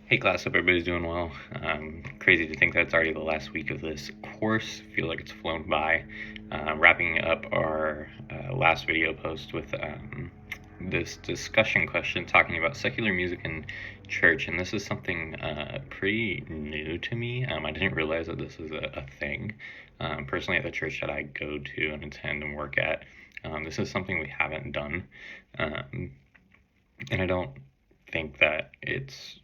Hey class, hope everybody's doing well. Crazy to think that it's already the last week of this course. Feel like it's flown by. Wrapping up our last video post with this discussion question talking about secular music in church, and this is something pretty new to me. I didn't realize that this is a thing. Personally, at the church that I go to and attend and work at, this is something we haven't done, and I don't think that it's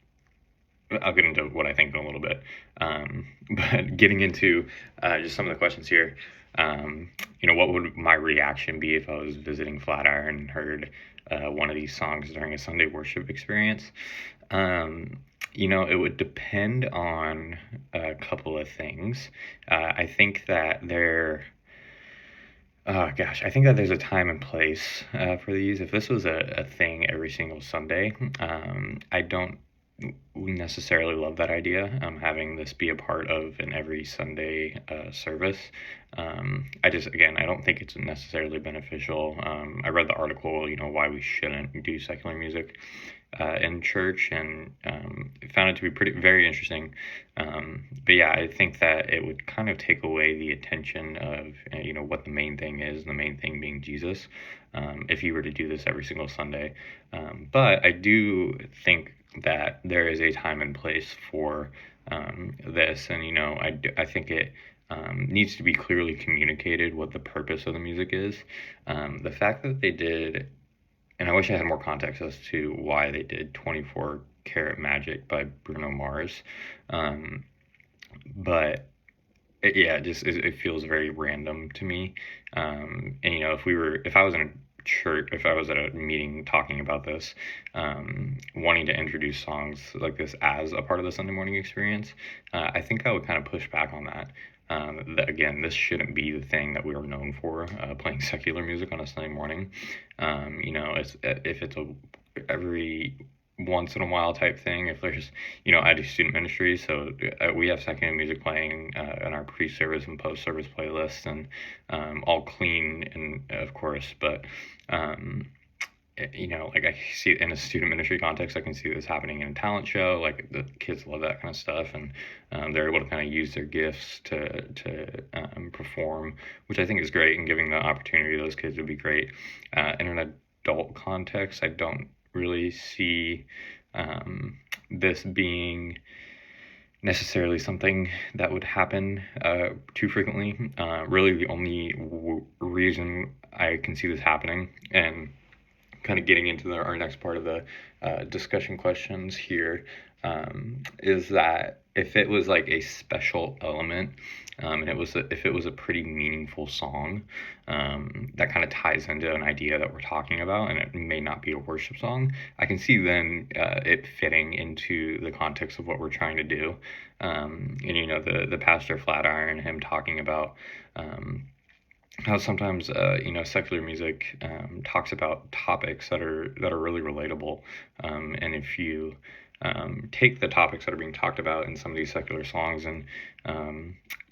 I'll get into what I think in a little bit. But getting into just some of the questions here, what would my reaction be if I was visiting Flatiron and heard one of these songs during a Sunday worship experience? It would depend on a couple of things. I think that I think that there's a time and place for these. If this was a thing every single Sunday, I don't necessarily love that idea, having this be a part of an every Sunday service. I don't think it's necessarily beneficial. I read the article, why we shouldn't do secular music in church, and found it to be very interesting. But yeah, I think that it would kind of take away the attention of, what the main thing is, the main thing being Jesus, if you were to do this every single Sunday. But I do think that there is a time and place for this, and I think it needs to be clearly communicated what the purpose of the music is. The fact that they did, and I wish I had more context as to why they did 24 Karat Magic by Bruno Mars, but it feels very random to me. And if I was in a church, if I was at a meeting talking about this, wanting to introduce songs like this as a part of the Sunday morning experience, I think I would kind of push back on that. That again, this shouldn't be the thing that we are known for, playing secular music on a Sunday morning. If it's every once in a while type thing. If there's, I do student ministry, so we have secular music playing in our pre-service and post-service playlists, and all clean, and of course, but like I see in a student ministry context, I can see this happening in a talent show. Like the kids love that kind of stuff, and they're able to kind of use their gifts to perform, which I think is great, and giving the opportunity to those kids would be great. In an adult context, I don't really see this being necessarily something that would happen too frequently. Really, the only reason I can see this happening, and kind of getting into our next part of the discussion questions here, is that if it was like a special element, and if it was a pretty meaningful song, that kind of ties into an idea that we're talking about, and it may not be a worship song, I can see then it fitting into the context of what we're trying to do. And the pastor Flatiron, him talking about how sometimes secular music talks about topics that are really relatable, and if you take the topics that are being talked about in some of these secular songs, and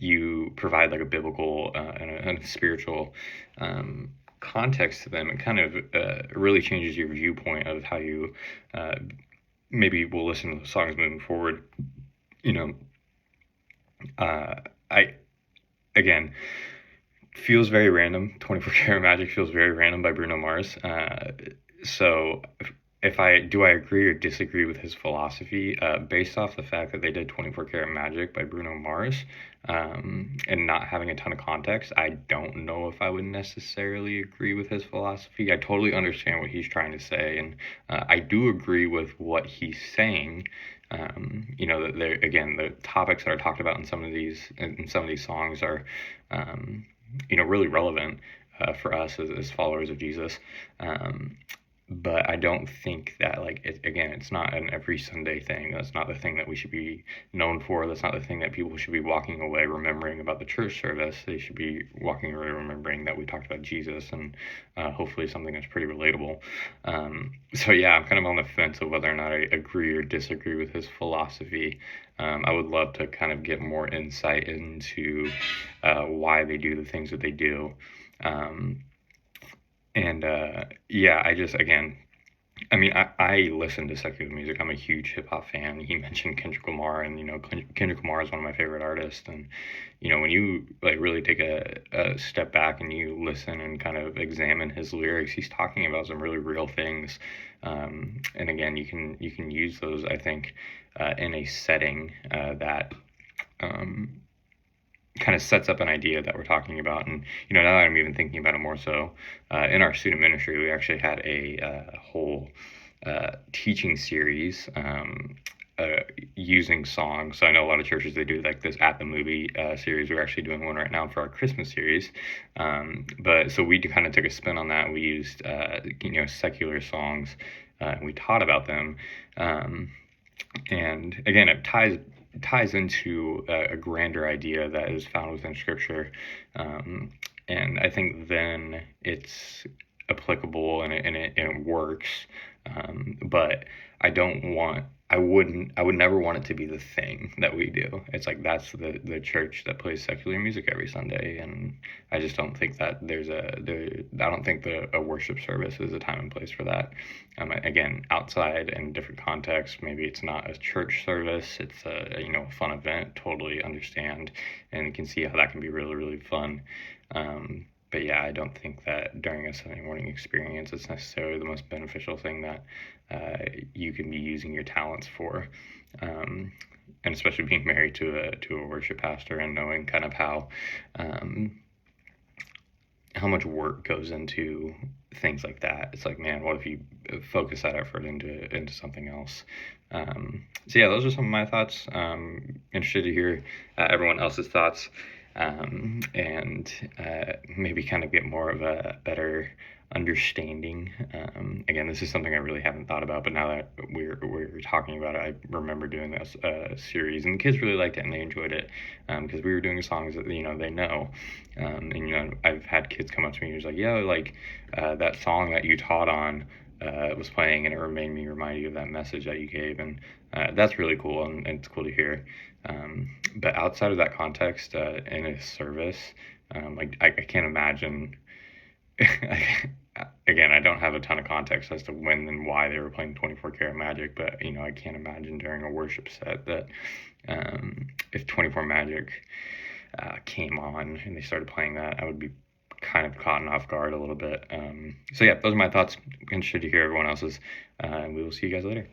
you provide like a biblical and a spiritual context to them, it kind of really changes your viewpoint of how you maybe will listen to the songs moving forward. I again, feels very random. 24 Karat Magic feels very random by Bruno Mars. So if I agree or disagree with his philosophy based off the fact that they did 24 Karat Magic by Bruno Mars, and not having a ton of context, I don't know if I would necessarily agree with his philosophy. I totally understand what he's trying to say, and I do agree with what he's saying. That again, the topics that are talked about in some of these songs are really relevant for us as followers of Jesus. But I don't think that, like, it's not an every Sunday thing. That's not the thing that we should be known for. That's not the thing that people should be walking away remembering about the church service. They should be walking away remembering that we talked about Jesus, and hopefully something that's pretty relatable. So yeah, I'm kind of on the fence of whether or not I agree or disagree with his philosophy. I would love to kind of get more insight into why they do the things that they do. I just, again, I mean, I listen to secular music. I'm a huge hip hop fan. He mentioned Kendrick Lamar, and Kendrick Lamar is one of my favorite artists. And when you like really take a step back and you listen and kind of examine his lyrics, he's talking about some really real things. And again, you can use those, I think, in a setting that um, kind of sets up an idea that we're talking about. And now that I'm even thinking about it more so, in our student ministry, we actually had a whole teaching series using songs. So I know a lot of churches, they do like this at the movie series. We're actually doing one right now for our Christmas series. But so we kind of took a spin on that. We used secular songs. And we taught about them. And again, it ties into a grander idea that is found within Scripture, and I think then it's applicable and it works. But I would never want it to be the thing that we do. It's like that's the church that plays secular music every Sunday, and I just don't think that I don't think a worship service is a time and place for that. Again, outside in different contexts, maybe it's not a church service, it's a fun event. Totally understand, and you can see how that can be really, really fun. But yeah, I don't think that during a Sunday morning experience, it's necessarily the most beneficial thing that you can be using your talents for. And especially being married to a worship pastor and knowing kind of how much work goes into things like that. It's like, man, what if you focus that effort into something else? So yeah, those are some of my thoughts. Interested to hear everyone else's thoughts, and maybe kind of get more of a better understanding. Again, this is something I really haven't thought about, but now that we're talking about it, I remember doing this series, and the kids really liked it and they enjoyed it, because we were doing songs that they know. And I've had kids come up to me and was like, "Yo, like that song that you taught on was playing, and it made me remind you of that message that you gave," and that's really cool, and it's cool to hear. But outside of that context, in a service, like I can't imagine. Again, I don't have a ton of context as to when and why they were playing 24 Karat Magic, but I can't imagine during a worship set that if 24 Magic came on and they started playing that, I would be kind of caught off guard a little bit. So yeah, those are my thoughts. Interested to hear everyone else's, and we will see you guys later.